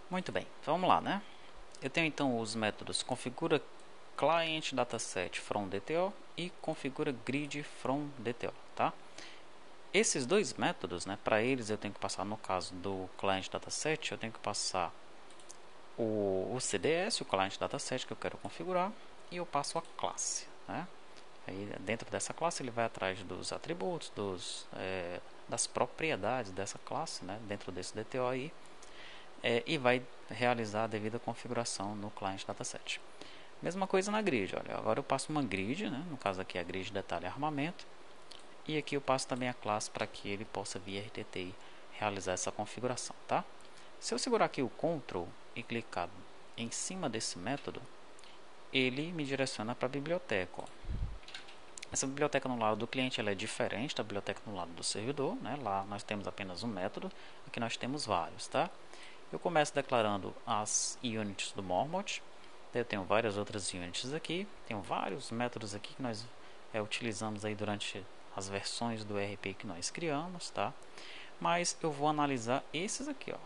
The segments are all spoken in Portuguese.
Muito bem, vamos lá, né? Eu tenho então os métodos configura client dataset from DTO e configura grid from DTO, tá? Esses dois métodos, né, para eles eu tenho que passar, no caso do client dataset, eu tenho que passar o CDS, o client dataset que eu quero configurar, e eu passo a classe, né? Aí dentro dessa classe ele vai atrás dos atributos, das propriedades dessa classe, né, dentro desse DTO aí, e vai realizar a devida configuração no client dataset. Mesma coisa na grid, olha, agora eu passo uma grid, né, no caso aqui é a grid detalhe armamento, e aqui eu passo também a classe para que ele possa via RTTI realizar essa configuração, tá? Se eu segurar aqui o Ctrl e clicar em cima desse método, ele me direciona para a biblioteca, ó. Essa biblioteca no lado do cliente ela é diferente da biblioteca no lado do servidor, né? Lá nós temos apenas um método, aqui nós temos vários, tá? Eu começo declarando as units do Mormont. Eu tenho várias outras units aqui, tenho vários métodos aqui que nós utilizamos aí durante as versões do RP que nós criamos, tá? Mas eu vou analisar esses aqui, ó.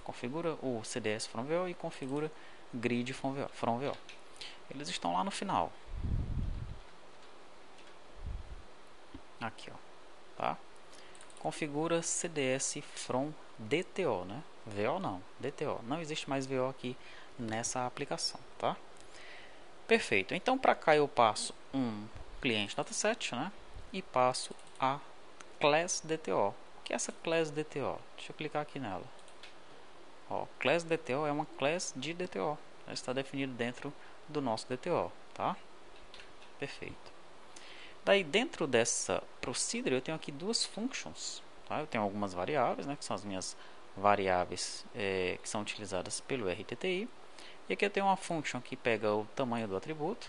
Configura o CDS from VO e configura grid from VO. Eles estão lá no final. Aqui, ó, tá? Configura CDS from DTO, né? VO não, DTO. Não existe mais VO aqui nessa aplicação, tá? Perfeito. Então para cá eu passo um cliente dataset, né? E passo a class DTO. O que é essa class DTO? Deixa eu clicar aqui nela. Ó, class DTO é uma class de DTO. Ela está definido dentro do nosso DTO, tá? Perfeito. Daí dentro dessa procedure eu tenho aqui duas functions, tá? Eu tenho algumas variáveis, né, que são as minhas variáveis que são utilizadas pelo RTTI. E aqui eu tenho uma function que pega o tamanho do atributo,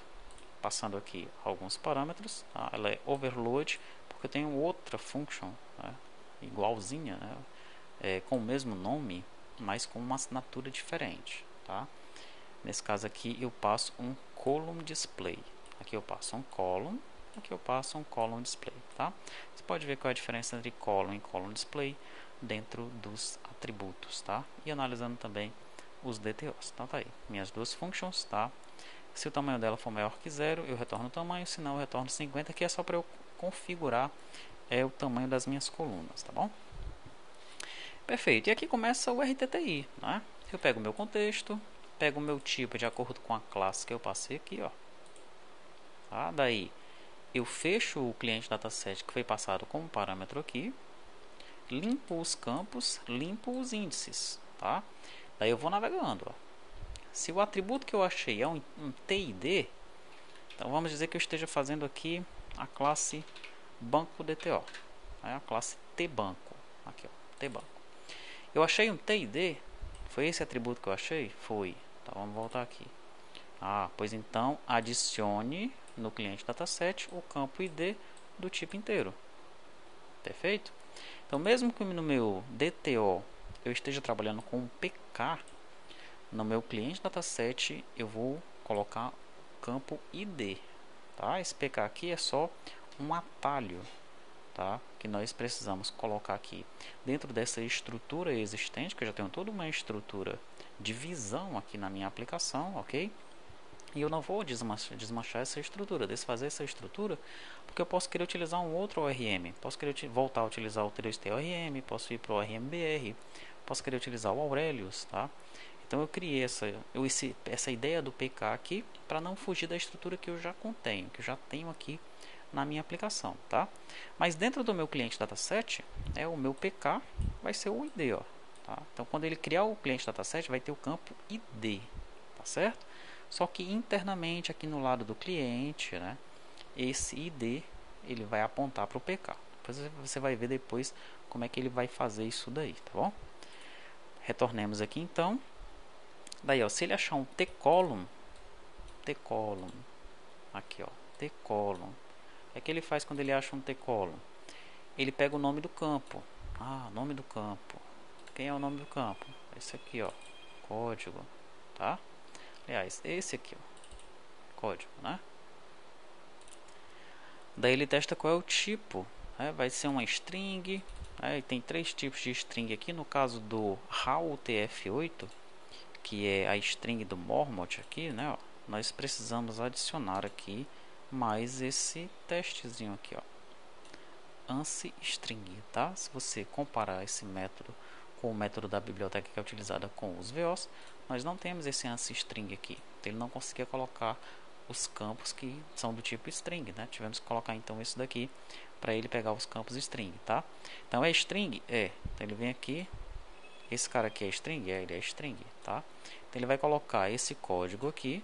passando aqui alguns parâmetros, tá? Ela é overload, porque eu tenho outra function, né, igualzinha, né, com o mesmo nome, mas com uma assinatura diferente, tá? Nesse caso aqui eu passo um column display. Aqui eu passo um column, aqui eu passo um column display, tá? Você pode ver qual é a diferença entre column e column display dentro dos atributos, tá? E analisando também os DTOs. Então tá aí, minhas duas functions, tá? Se o tamanho dela for maior que 0, eu retorno o tamanho, se não eu retorno 50, que é só para eu configurar o tamanho das minhas colunas, tá bom? Perfeito, e aqui começa o RTTI, né? Eu pego o meu contexto, pego o meu tipo de acordo com a classe que eu passei aqui, ó. Tá? Daí eu fecho o cliente dataset que foi passado como parâmetro aqui, limpo os campos, limpo os índices, tá? Daí eu vou navegando, ó. Se o atributo que eu achei é um TID, então vamos dizer que eu esteja fazendo aqui a classe banco DTO, né? A classe tbanco, aqui ó, tbanco. Eu achei um TID, foi esse atributo que eu achei? Foi. Então vamos voltar aqui. Pois então adicione no cliente dataset o campo ID do tipo inteiro. Perfeito? Então mesmo que no meu DTO eu esteja trabalhando com um PK, no meu cliente dataset eu vou colocar o campo ID. Tá? Esse PK aqui é só um atalho, tá? Que nós precisamos colocar aqui dentro dessa estrutura existente, que eu já tenho toda uma estrutura de visão aqui na minha aplicação, ok? E eu não vou desmanchar essa estrutura, desfazer essa estrutura, porque eu posso querer utilizar um outro ORM, posso querer voltar a utilizar o 3T ORM, posso ir para o ORMBR, posso querer utilizar o Aurelius, tá? Então eu criei essa ideia do PK aqui para não fugir da estrutura que eu já contenho, que eu já tenho aqui na minha aplicação, tá? Mas dentro do meu cliente dataset, o meu PK vai ser o ID, ó, tá? Então quando ele criar o cliente dataset, vai ter o campo ID, tá certo? Só que internamente aqui no lado do cliente, né, esse ID ele vai apontar para o PK. Depois você vai ver depois como é que ele vai fazer isso daí, tá bom? Retornemos aqui então. Daí, ó, se ele achar um tcolumn, aqui, ó, tcolumn. O que é que ele faz quando ele acha um tcolumn? Ele pega o nome do campo. Nome do campo. Quem é o nome do campo? Esse aqui, ó, código, tá? Aliás, esse aqui, ó, código, né? Daí ele testa qual é o tipo, né? Vai ser uma string, né? E tem três tipos de string aqui. No caso do HAL UTF-8, que é a string do Mormont aqui, né, ó, nós precisamos adicionar aqui mais esse testezinho aqui, ó, ANSI string, tá? Se você comparar esse método com o método da biblioteca que é utilizada com os VOs, nós não temos esse ANSI string aqui. Então, ele não conseguia colocar os campos que são do tipo string, né? Tivemos que colocar então esse daqui para ele pegar os campos string, tá? Então é string? É. Então ele vem aqui, esse cara aqui é string? É, ele é string, tá? Então ele vai colocar esse código aqui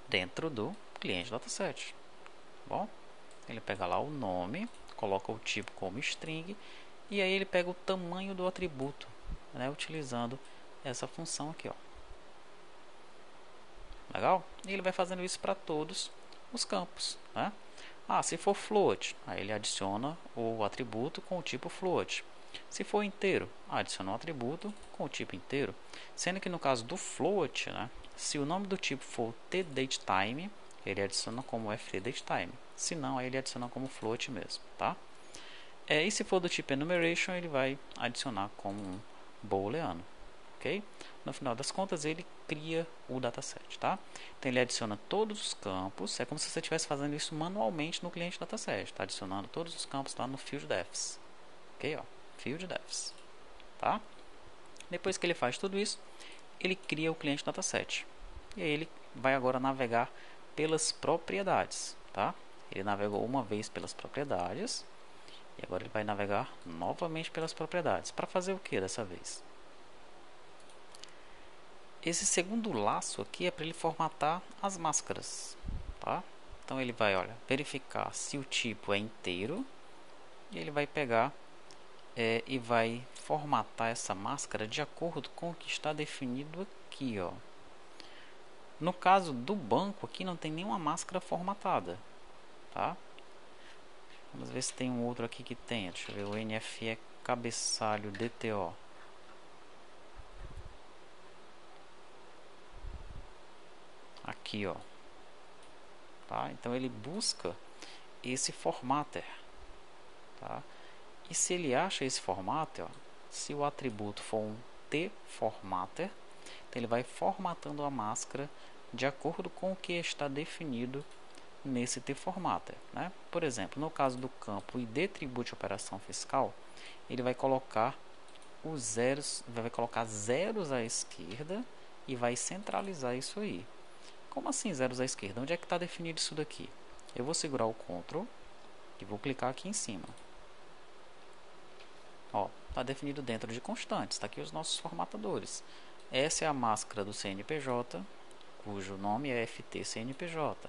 dentro do cliente dataset. Bom, ele pega lá o nome, coloca o tipo como string e aí ele pega o tamanho do atributo, né, utilizando essa função aqui, ó. Legal? E ele vai fazendo isso para todos os campos, né? Ah, se for float, aí ele adiciona o atributo com o tipo float. Se for inteiro, adiciona um atributo com o tipo inteiro. Sendo que no caso do float, né, se o nome do tipo for tDateTime, ele adiciona como ftDateTime. Se não, aí ele adiciona como float mesmo, tá? E se for do tipo enumeration, ele vai adicionar como um booleano, ok? No final das contas, ele cria o dataset, tá? Então ele adiciona todos os campos, é como se você estivesse fazendo isso manualmente no cliente dataset, tá? Adicionando todos os campos lá no fieldDefs, ok? Ó, fieldDefs, tá? Depois que ele faz tudo isso, ele cria o cliente dataset. E aí ele vai agora navegar pelas propriedades, tá? Ele navegou uma vez pelas propriedades e agora ele vai navegar novamente pelas propriedades. Para fazer o que dessa vez? Esse segundo laço aqui é para ele formatar as máscaras, tá? Então ele vai, olha, verificar se o tipo é inteiro e ele vai pegar e vai formatar essa máscara de acordo com o que está definido aqui, ó. No caso do banco aqui não tem nenhuma máscara formatada, tá? Vamos ver se tem um outro aqui que tem. Deixa eu ver, o NFE cabeçalho DTO. Aqui, ó. Tá? Então ele busca esse formatter, tá? E se ele acha esse formatter, ó, se o atributo for um tFormatter, então ele vai formatando a máscara de acordo com o que está definido nesse tFormatter, né? Por exemplo, no caso do campo ID Tribute Operação Fiscal, ele vai colocar os zeros, vai colocar zeros à esquerda e vai centralizar isso aí. Como assim zeros à esquerda? Onde é que está definido isso daqui? Eu vou segurar o Ctrl e vou clicar aqui em cima. Ó, está definido dentro de constantes. Está aqui os nossos formatadores. Essa é a máscara do CNPJ, cujo nome é FT-CNPJ.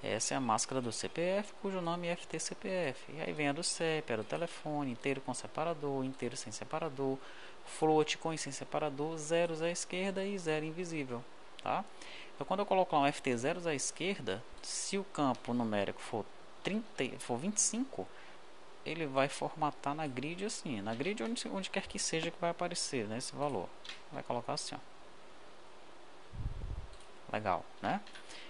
Essa é a máscara do CPF, cujo nome é FT-CPF. E aí vem a do CEP, a do telefone, inteiro com separador, inteiro sem separador, float com e sem separador, zeros à esquerda e zero invisível, tá? Então, quando eu coloco lá um FT zeros à esquerda, se o campo numérico for 25, ele vai formatar na grid assim, na grid onde quer que seja que vai aparecer, né, esse valor. Vai colocar assim, ó. Legal, né?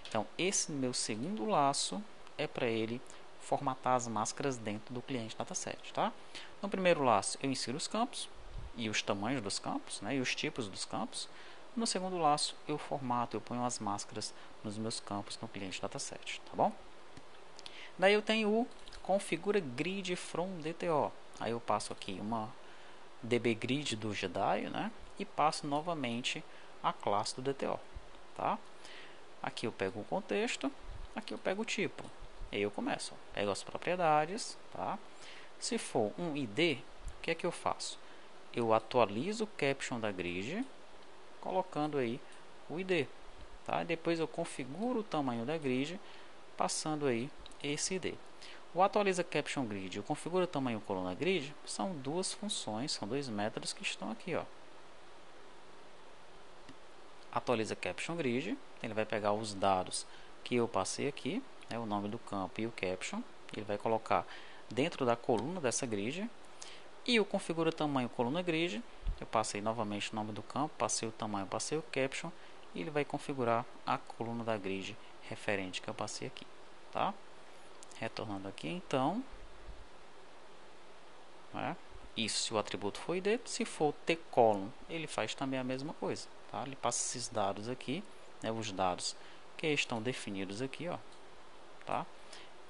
Então, esse meu segundo laço é para ele formatar as máscaras dentro do cliente dataset, tá? No primeiro laço, eu insiro os campos e os tamanhos dos campos, né, e os tipos dos campos. No segundo laço, eu formato, eu ponho as máscaras nos meus campos no cliente dataset, tá bom? Daí eu tenho o configura grid from DTO. Aí eu passo aqui uma dbgrid do Jedi, né, e passo novamente a classe do DTO, tá? Aqui eu pego o contexto, aqui eu pego o tipo. E aí eu começo, ó, pego as propriedades, tá? Se for um ID, o que é que eu faço? Eu atualizo o caption da grid, colocando aí o ID, tá? Depois eu configuro o tamanho da grid, passando aí esse ID. O atualiza caption grid e o configura o tamanho coluna grid são duas funções, são dois métodos que estão aqui, ó. Atualiza caption grid, ele vai pegar os dados que eu passei aqui, né, o nome do campo e o caption, ele vai colocar dentro da coluna dessa grid, e o configura tamanho coluna grid, eu passei novamente o nome do campo, passei o tamanho, passei o caption, e ele vai configurar a coluna da grid referente que eu passei aqui, tá? Retornando aqui então, né? isso se o atributo for id. Se for tcolumn, ele faz também a mesma coisa, tá? Ele passa esses dados aqui, né, os dados que estão definidos aqui, ó, tá?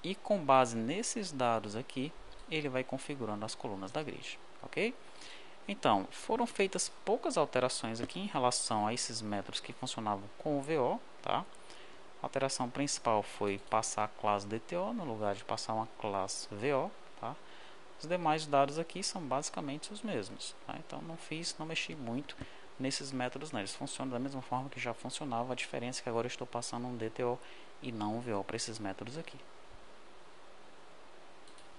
E com base nesses dados aqui, ele vai configurando as colunas da grid, ok? Então, foram feitas poucas alterações aqui em relação a esses métodos que funcionavam com o VO, tá? A alteração principal foi passar a classe DTO no lugar de passar uma classe VO, tá? Os demais dados aqui são basicamente os mesmos, tá? Então não mexi muito nesses métodos, né? Eles funcionam da mesma forma que já funcionava. A diferença é que agora eu estou passando um DTO e não um VO para esses métodos aqui.